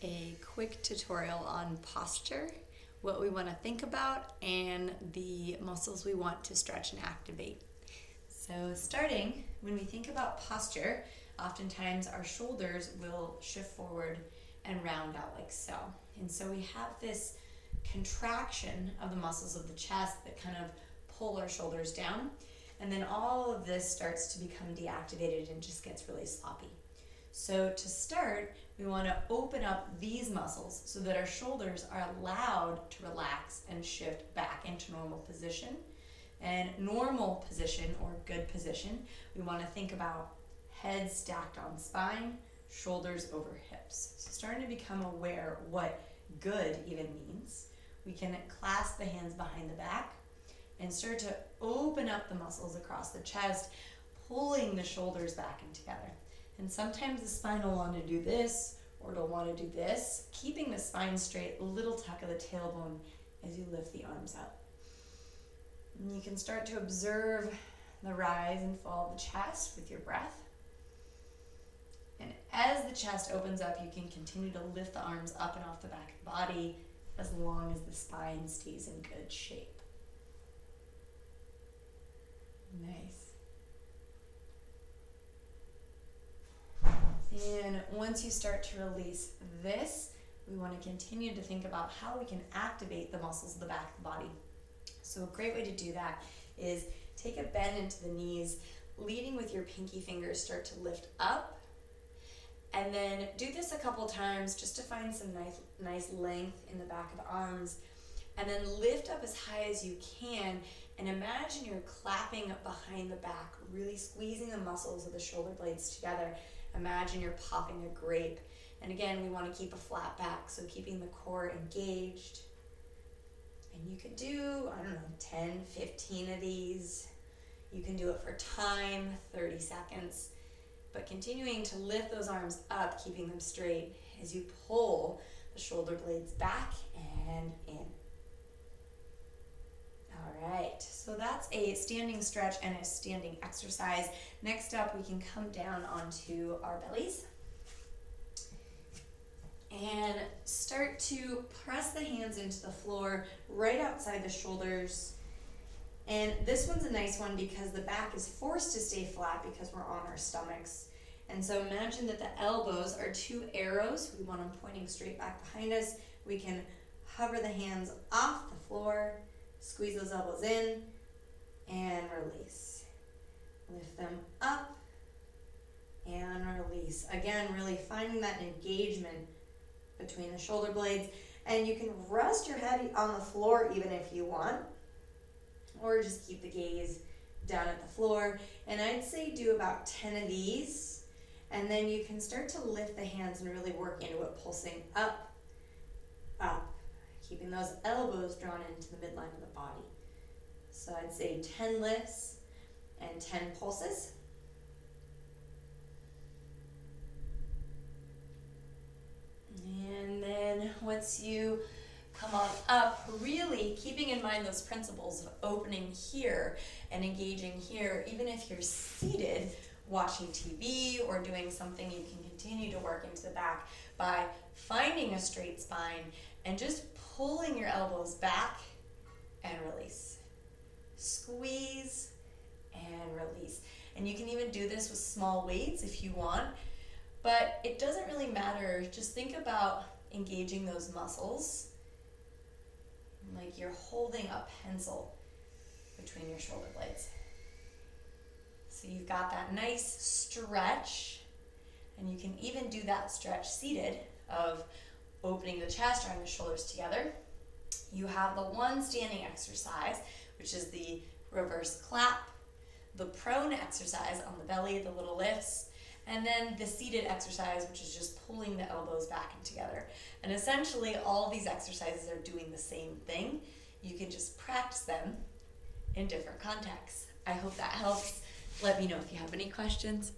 a quick tutorial on posture, what we want to think about, and the muscles we want to stretch and activate. So starting, when we think about posture, oftentimes our shoulders will shift forward and round out like so. And so we have this contraction of the muscles of the chest that kind of pull our shoulders down. And then all of this starts to become deactivated and just gets really sloppy. So to start, we want to open up these muscles so that our shoulders are allowed to relax and shift back into normal position. And normal position, or good position, we want to think about head stacked on spine, shoulders over hips. So starting to become aware what good even means. We can clasp the hands behind the back and start to open up the muscles across the chest, pulling the shoulders back and together. And sometimes the spine will want to do this, or it'll want to do this, keeping the spine straight, a little tuck of the tailbone as you lift the arms up. And you can start to observe the rise and fall of the chest with your breath. And as the chest opens up, you can continue to lift the arms up and off the back of the body as long as the spine stays in good shape. Nice. And once you start to release this, we want to continue to think about how we can activate the muscles of the back of the body. So a great way to do that is take a bend into the knees, leading with your pinky fingers, start to lift up. And then do this a couple times just to find some nice length in the back of the arms. And then lift up as high as you can, and imagine you're clapping up behind the back, really squeezing the muscles of the shoulder blades together. Imagine you're popping a grape. And again, we want to keep a flat back, so keeping the core engaged. And you could do, 10, 15 of these. You can do it for time, 30 seconds. But continuing to lift those arms up, keeping them straight as you pull the shoulder blades back and in. All right, so that's a standing stretch and a standing exercise. Next up, we can come down onto our bellies and start to press the hands into the floor right outside the shoulders. And this one's a nice one because the back is forced to stay flat because we're on our stomachs. And so imagine that the elbows are two arrows. We want them pointing straight back behind us. We can hover the hands off the floor, squeeze those elbows in, and release. Lift them up and release. Again, really finding that engagement between the shoulder blades. And you can rest your head on the floor even if you want, or just keep the gaze down at the floor. And I'd say do about 10 of these, and then you can start to lift the hands and really work into it, pulsing up, up, keeping those elbows drawn into the midline of the body. So I'd say 10 lifts and 10 pulses. And then once you come on up, really keeping in mind those principles of opening here and engaging here. Even if you're seated watching TV or doing something, you can continue to work into the back by finding a straight spine and just pulling your elbows back and release. Squeeze and release. And you can even do this with small weights if you want, but it doesn't really matter. Just think about engaging those muscles like you're holding a pencil between your shoulder blades. So you've got that nice stretch, and you can even do that stretch seated of opening the chest, drawing the shoulders together. You have the one standing exercise, which is the reverse clap, the prone exercise on the belly, the little lifts, and then the seated exercise, which is just pulling the elbows back and together. And essentially, all of these exercises are doing the same thing. You can just practice them in different contexts. I hope that helps. Let me know if you have any questions.